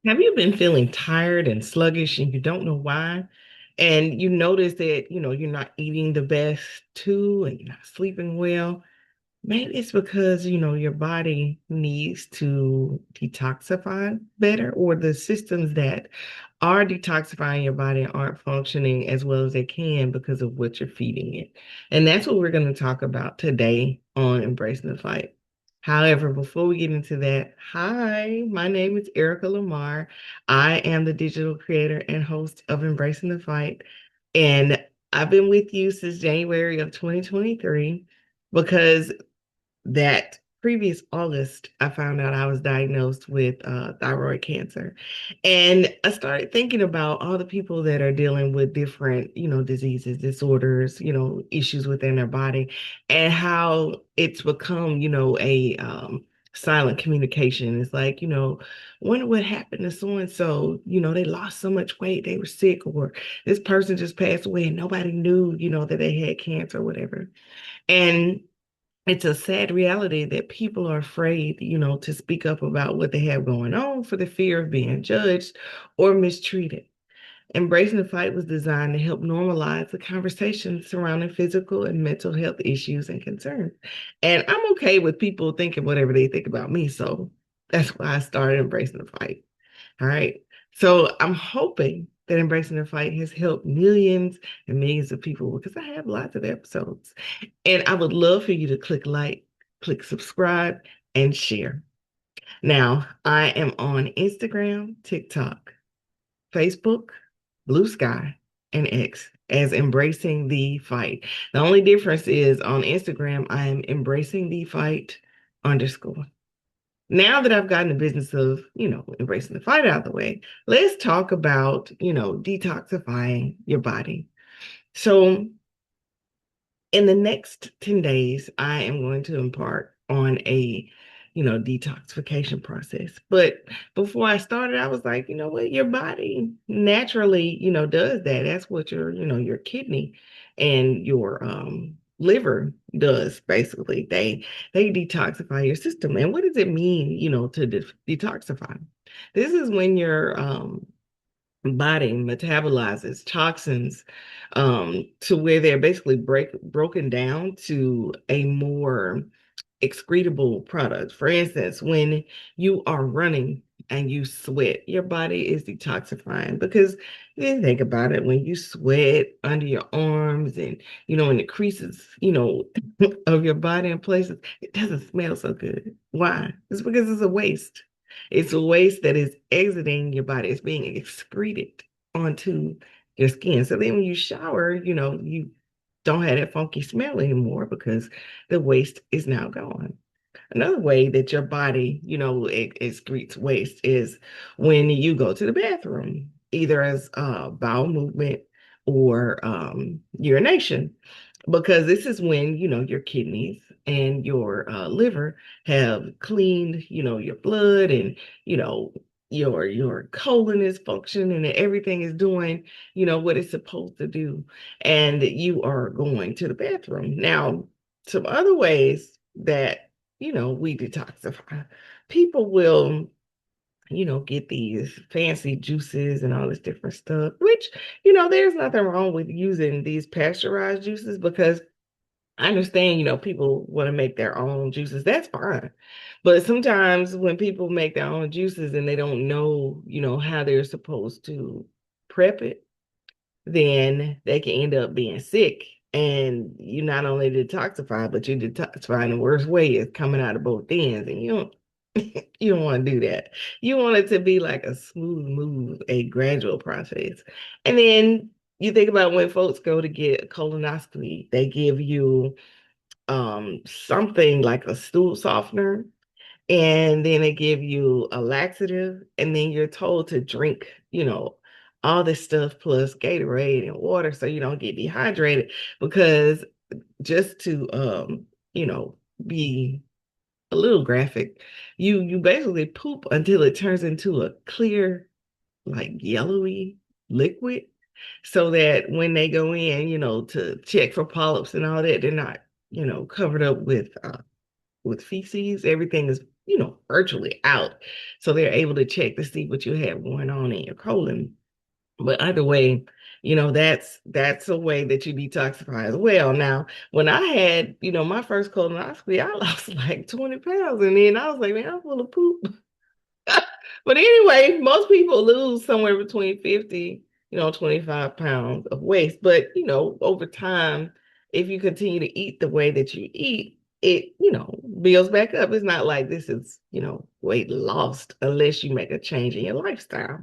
Have you been feeling tired and sluggish and you don't know why? And you notice that, you're not eating the best too, and you're not sleeping well. Maybe it's because, your body needs to detoxify better, or the systems that are detoxifying your body aren't functioning as well as they can because of what you're feeding it. And that's what we're going to talk about today on Embracing the Fight. However, before we get into that, hi, my name is Erica Lamar. I am the digital creator and host of Embracing the Fight. And I've been with you since January of 2023 because that previous August, I found out I was diagnosed with thyroid cancer. And I started thinking about all the people that are dealing with different, diseases, disorders, issues within their body, and how it's become, a silent communication. It's like, wonder what happened to so and so, they lost so much weight, they were sick, or this person just passed away and nobody knew, that they had cancer or whatever. And it's a sad reality that people are afraid, to speak up about what they have going on for the fear of being judged or mistreated. Embracing the Fight was designed to help normalize the conversation surrounding physical and mental health issues and concerns. And I'm okay with people thinking whatever they think about me. So that's why I started Embracing the Fight. All right. So I'm hoping that Embracing the Fight has helped millions and millions of people because I have lots of episodes. And I would love for you to click like, click subscribe, and share. Now, I am on Instagram, TikTok, Facebook, Blue Sky, and X as Embracing the Fight. The only difference is on Instagram, I am Embracing the Fight underscore. Now that I've gotten the business of, embracing the fight out of the way, let's talk about, detoxifying your body. So in the next 10 days, I am going to embark on a, detoxification process. But before I started, I was like, you know what, your body naturally, does that. That's what your kidney and your liver does basically. They detoxify your system. And what does it mean, to detoxify? This is when your body metabolizes toxins to where they're basically broken down to a more excretable product. For instance, when you are running and you sweat, your body is detoxifying because you think about it, when you sweat under your arms and in the creases, of your body and places, it doesn't smell so good. Why? It's because it's a waste. It's a waste that is exiting your body. It's being excreted onto your skin. So then when you shower, you don't have that funky smell anymore because the waste is now gone. Another way that your body, excretes waste is when you go to the bathroom, either as bowel movement or urination, because this is when, your kidneys and your liver have cleaned, your blood and, you know, your colon is functioning and everything is doing, what it's supposed to do. And you are going to the bathroom. Now, some other ways that we detoxify. People will, get these fancy juices and all this different stuff, which, there's nothing wrong with using these pasteurized juices because I understand, people want to make their own juices. That's fine. But sometimes when people make their own juices and they don't know, how they're supposed to prep it, then they can end up being sick. And you not only detoxify, but you detoxify in the worst way is coming out of both ends. And you don't want to do that. You want it to be like a smooth move, a gradual process. And then you think about when folks go to get a colonoscopy, they give you something like a stool softener, and then they give you a laxative, and then you're told to drink, all this stuff plus Gatorade and water so you don't get dehydrated because just to you know, be a little graphic, you basically poop until it turns into a clear, like yellowy liquid so that when they go in, to check for polyps and all that, they're not, covered up with feces. Everything is, virtually out. So they're able to check to see what you have going on in your colon. But either way, that's a way that you detoxify as well. Now, when I had, my first colonoscopy, I lost like 20 pounds. And then I was like, man, I'm full of poop. But anyway, most people lose somewhere between 50, 25 pounds of waste. But, over time, if you continue to eat the way that you eat, it, builds back up. It's not like this is, weight lost unless you make a change in your lifestyle.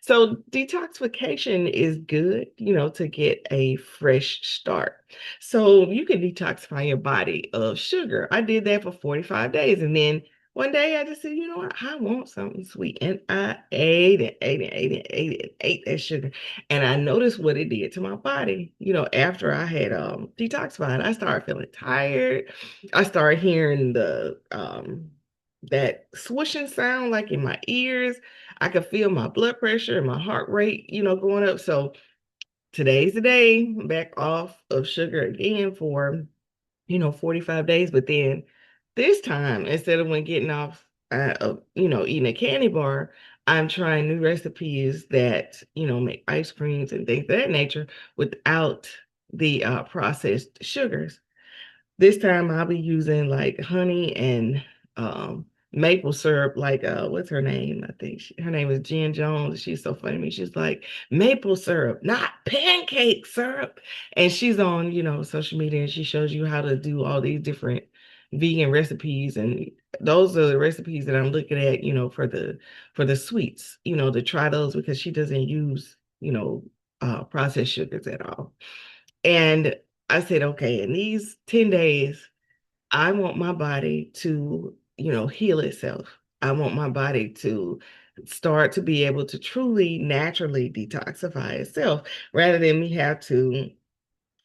So detoxification is good, to get a fresh start. So you can detoxify your body of sugar. I did that for 45 days. And then one day I just said, you know what? I want something sweet. And I ate and ate and ate and ate and ate that sugar. And I noticed what it did to my body, after I had detoxified. I started feeling tired. I started hearing the that swooshing sound like in my ears. I could feel my blood pressure and my heart rate, going up. So today's the day, back off of sugar again for, 45 days. But then this time, instead of when getting off, eating a candy bar, I'm trying new recipes that, make ice creams and things of that nature without the processed sugars. This time I'll be using like honey and maple syrup, like what's her name? I think her name is Jen Jones. She's so funny to me. She's like maple syrup, not pancake syrup. And she's on, social media and she shows you how to do all these different vegan recipes. And those are the recipes that I'm looking at, for the sweets, to try those because she doesn't use, processed sugars at all. And I said, okay, in these 10 days, I want my body to, heal itself. I want my body to start to be able to truly naturally detoxify itself rather than me have to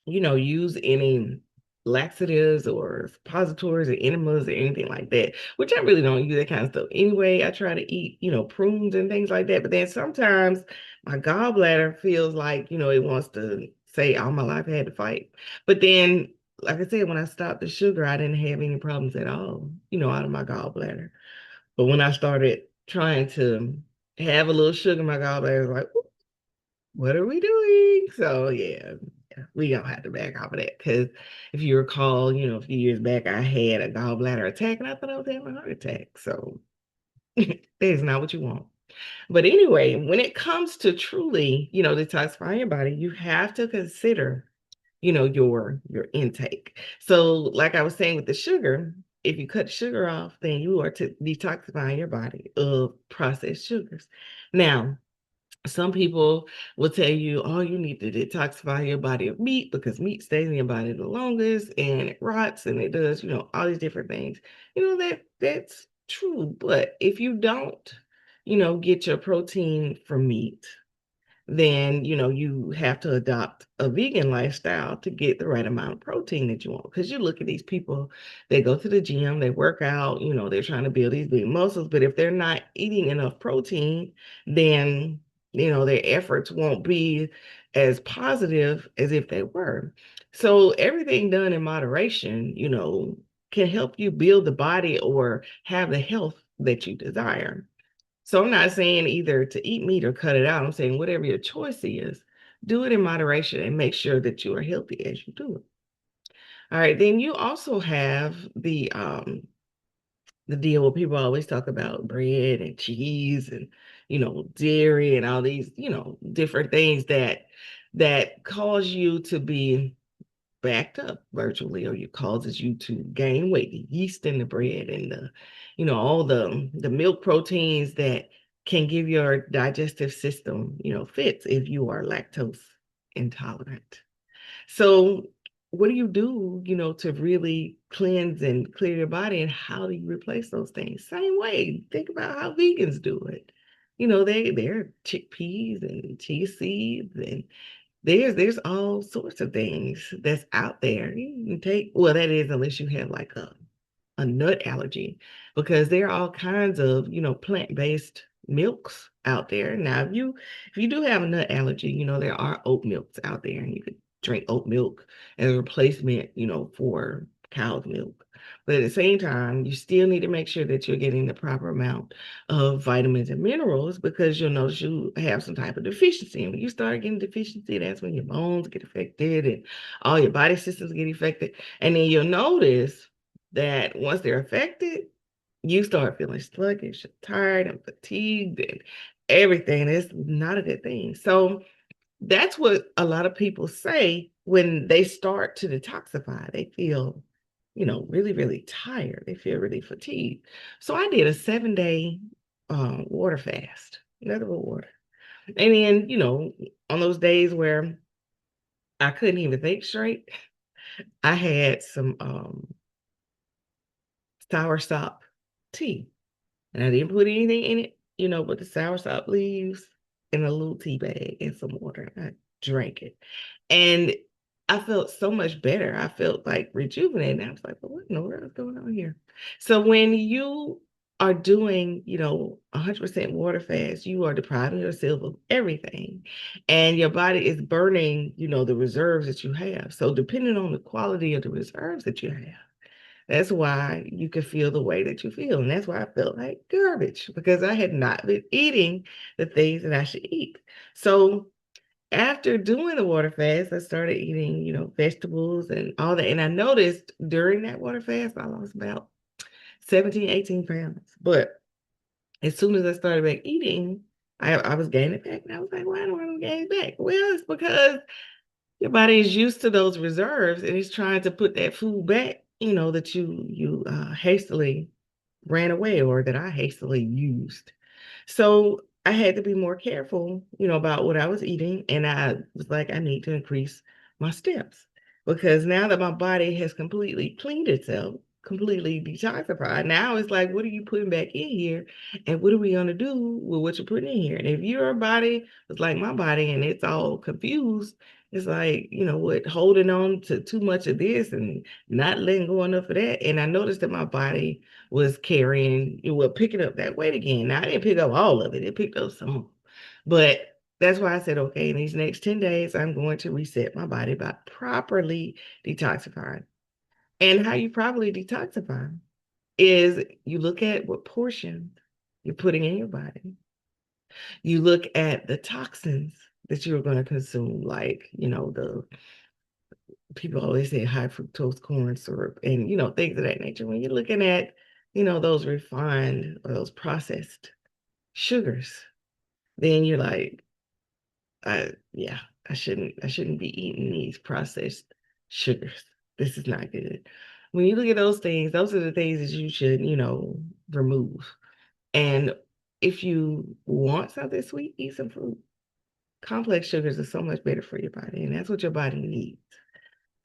use any laxatives or suppositories or enemas or anything like that, which I really don't use that kind of stuff. Anyway, I try to eat, prunes and things like that. But then sometimes my gallbladder feels like, it wants to say all my life I had to fight. But then, like I said, when I stopped the sugar, I didn't have any problems at all, out of my gallbladder. But when I started trying to have a little sugar, my gallbladder was like, what are we doing? So yeah, we don't have to back off of that because if you recall, a few years back, I had a gallbladder attack and I thought I was having a heart attack. So that is not what you want. But anyway, when it comes to truly, detoxifying your body, you have to consider, your intake. So like I was saying with the sugar, if you cut sugar off, then you are detoxifying your body of processed sugars. Now, some people will tell you, oh, you need to detoxify your body of meat because meat stays in your body the longest and it rots and it does, all these different things. That's true. But if you don't, get your protein from meat, then you have to adopt a vegan lifestyle to get the right amount of protein that you want. Because you look at these people, they go to the gym, they work out, they're trying to build these big muscles, but if they're not eating enough protein, then their efforts won't be as positive as if they were. So everything done in moderation, can help you build the body or have the health that you desire. So I'm not saying either to eat meat or cut it out. I'm saying whatever your choice is, do it in moderation and make sure that you are healthy as you do it. All right, then you also have the deal where people always talk about bread and cheese and dairy and all these different things that cause you to be backed up virtually, or it causes you to gain weight. The yeast in the bread and all the milk proteins that can give your digestive system, fits if you are lactose intolerant. So what do you do, to really cleanse and clear your body, and how do you replace those things? Same way, think about how vegans do it. They're chickpeas and chia seeds and there's all sorts of things that's out there. You can take, well, that is unless you have like a nut allergy, because there are all kinds of, plant-based milks out there. Now, if you do have a nut allergy, there are oat milks out there and you could drink oat milk as a replacement, for cow's milk. But at the same time, you still need to make sure that you're getting the proper amount of vitamins and minerals because you'll notice you have some type of deficiency. And when you start getting deficiency, that's when your bones get affected and all your body systems get affected. And then you'll notice that once they're affected, you start feeling sluggish, tired, and fatigued, and everything. It's not a good thing. So that's what a lot of people say when they start to detoxify. They feel, really, really tired. They feel really fatigued. So I did a 7-day water fast, nothing but water. And then, on those days where I couldn't even think straight, I had some soursop tea. And I didn't put anything in it, but the soursop leaves in a little tea bag and some water. I drank it. And I felt so much better. I felt like rejuvenated. I was like, well, what in the world is going on here? So when you are doing, 100% water fast, you are depriving yourself of everything. And your body is burning, the reserves that you have. So depending on the quality of the reserves that you have, that's why you could feel the way that you feel. And that's why I felt like garbage because I had not been eating the things that I should eat. So after doing the water fast, I started eating, vegetables and all that. And I noticed during that water fast, I lost about 17, 18 pounds. But as soon as I started back eating, I was gaining back. And I was like, why do I gain back? Well, it's because your body is used to those reserves and it's trying to put that food back, that you hastily ran away or that I hastily used. So I had to be more careful, about what I was eating. And I was like, I need to increase my steps because now that my body has completely cleaned itself, completely detoxified, now it's like, what are you putting back in here? And what are we going to do with what you're putting in here? And if your body was like my body and it's all confused, it's like, what, holding on to too much of this and not letting go enough of that. And I noticed that my body was carrying, picking up that weight again. Now, I didn't pick up all of it, it picked up some. But that's why I said, okay, in these next 10 days, I'm going to reset my body by properly detoxifying. And how you properly detoxify is you look at what portions you're putting in your body. You look at the toxins that you're going to consume, like, the people always say high fructose corn syrup and, things of that nature. When you're looking at, those refined or those processed sugars, then you're like, yeah, I shouldn't be eating these processed sugars. This is not good. When you look at those things, those are the things that you should, remove. And if you want something sweet, eat some fruit. Complex sugars are so much better for your body, and that's what your body needs.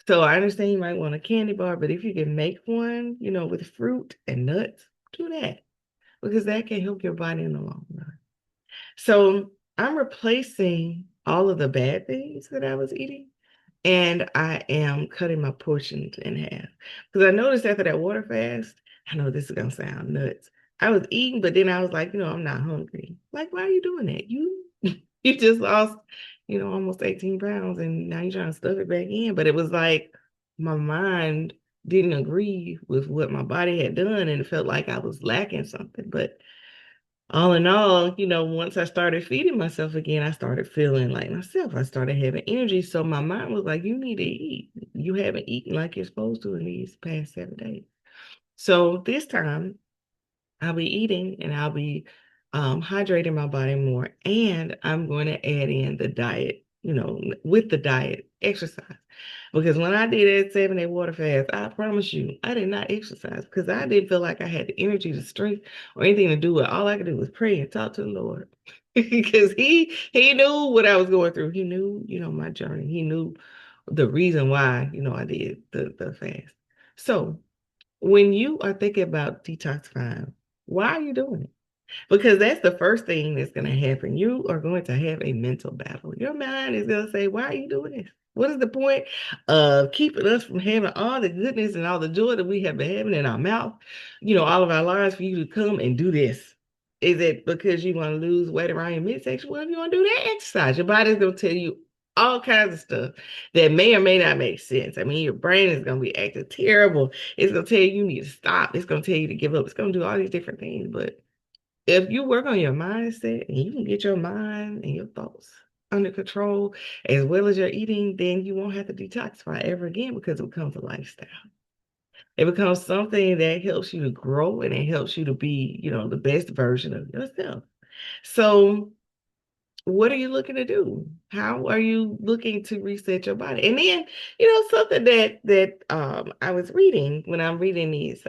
So I understand you might want a candy bar, but if you can make one, with fruit and nuts, do that because that can help your body in the long run. So I'm replacing all of the bad things that I was eating, and I am cutting my portions in half. Because I noticed after that water fast, I know this is gonna sound nuts. I was eating, but then I was like, I'm not hungry. Like, why are you doing that? You you just lost, almost 18 pounds, and now you're trying to stuff it back in. But it was like my mind didn't agree with what my body had done, and it felt like I was lacking something. But all in all, once I started feeding myself again, I started feeling like myself. I started having energy. So my mind was like, you need to eat. You haven't eaten like you're supposed to in these past 7 days. So this time I'll be eating and I'll be hydrating my body more. And I'm going to add in the diet, with the diet, exercise. Because when I did that 7-day water fast, I promise you, I did not exercise because I didn't feel like I had the energy, the strength, or anything to do it. All I could do was pray and talk to the Lord. Because he knew what I was going through. He knew, my journey. He knew the reason why, I did the fast. So when you are thinking about detoxifying, why are you doing it? Because that's the first thing that's going to happen. You are going to have a mental battle. Your mind is going to say, why are you doing this? What is the point of keeping us from having all the goodness and all the joy that we have been having in our mouth, all of our lives for you to come and do this? Is it because you want to lose weight around your midsection? Well, if you want to do that, exercise. Your body's going to tell you, all kinds of stuff that may or may not make sense. I mean, your brain is going to be acting terrible. It's going to tell you you need to stop. It's going to tell you to give up. It's going to do all these different things. But if you work on your mindset and you can get your mind and your thoughts under control as well as your eating, then you won't have to detoxify ever again because it becomes a lifestyle. It becomes something that helps you to grow and it helps you to be, the best version of yourself. So, what are you looking to do? How are you looking to reset your body? And then, something that I was reading when I'm reading these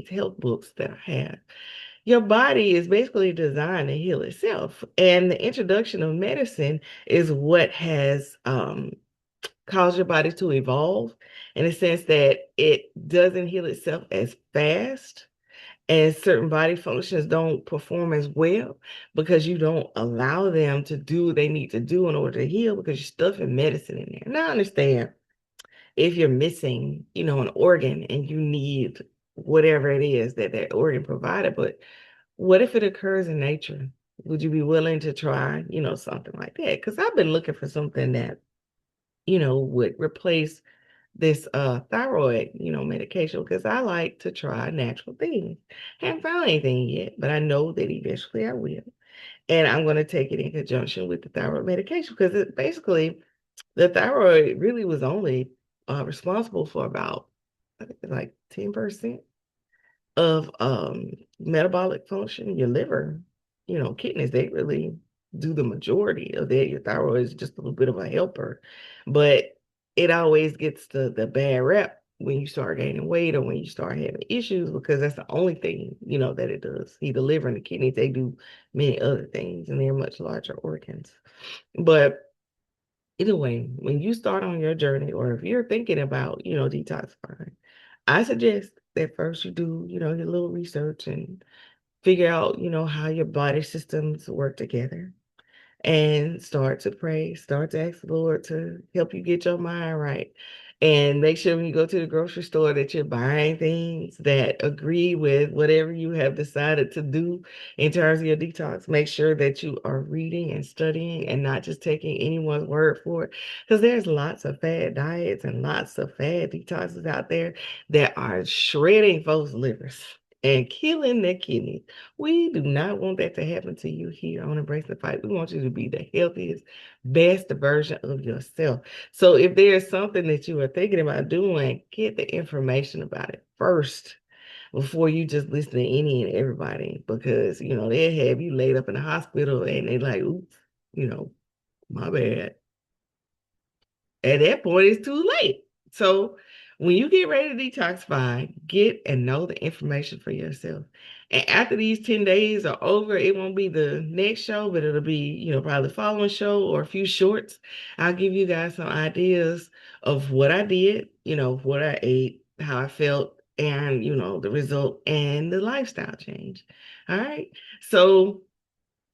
health books that I have. Your body is basically designed to heal itself, and the introduction of medicine is what has caused your body to evolve in a sense that it doesn't heal itself as fast and certain body functions don't perform as well because you don't allow them to do what they need to do in order to heal because you're stuffing medicine in there. Now, I understand if you're missing, an organ and you need whatever it is that that organ provided, but what if it occurs in nature? Would you be willing to try, something like that? Because I've been looking for something that, would replace this thyroid, medication because I like to try natural things. Haven't found anything yet, but I know that eventually I will. And I'm going to take it in conjunction with the thyroid medication because it basically the thyroid really was only responsible for about I think it's like 10% of metabolic function. Your liver, kidneys, they really do the majority of that. Your thyroid is just a little bit of a helper, but it always gets the bad rep when you start gaining weight or when you start having issues because that's the only thing, that it does. The liver and the kidneys, they do many other things and they're much larger organs. But either way, when you start on your journey or if you're thinking about, detoxifying, I suggest that first you do, your little research and figure out, how your body systems work together and start to pray, start to ask the Lord to help you get your mind right. And make sure when you go to the grocery store that you're buying things that agree with whatever you have decided to do in terms of your detox. Make sure that you are reading and studying and not just taking anyone's word for it. Because there's lots of fad diets and lots of fad detoxes out there that are shredding folks' livers and killing their kidneys. We do not want that to happen to you here on Embrace the Fight. We want you to be the healthiest, best version of yourself. So if there's something that you are thinking about doing, get the information about it first before you just listen to any and everybody because, they'll have you laid up in the hospital and they're like, oops, my bad. At that point, it's too late. So when you get ready to detoxify, get and know the information for yourself. And after these 10 days are over, it won't be the next show, but it'll be, probably the following show or a few shorts. I'll give you guys some ideas of what I did, what I ate, how I felt, and, the result and the lifestyle change. All right. So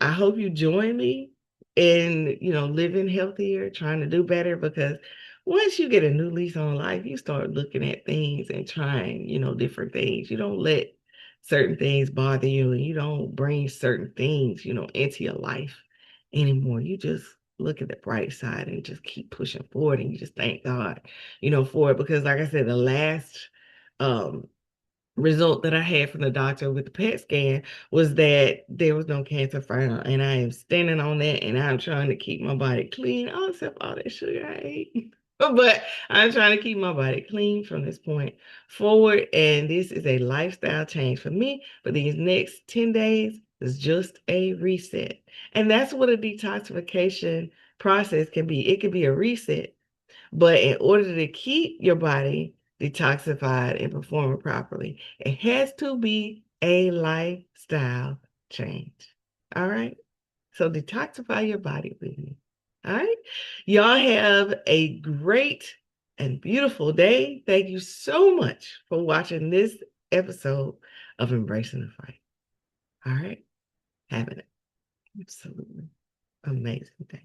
I hope you join me in, living healthier, trying to do better because once you get a new lease on life, you start looking at things and trying, different things. You don't let certain things bother you and you don't bring certain things, into your life anymore. You just look at the bright side and just keep pushing forward and you just thank God, for it because like I said, the last um result that I had from the doctor with the PET scan was that there was no cancer found. And I am standing on that and I'm trying to keep my body clean, all except all that sugar I ate. But I'm trying to keep my body clean from this point forward. And this is a lifestyle change for me. But these next 10 days is just a reset. And that's what a detoxification process can be. It can be a reset but in order to keep your body detoxified and performing properly, it has to be a lifestyle change. All right. So detoxify your body with me. All right. Y'all have a great and beautiful day. Thank you so much for watching this episode of Embracing the Fight. All right. Have an absolutely amazing day.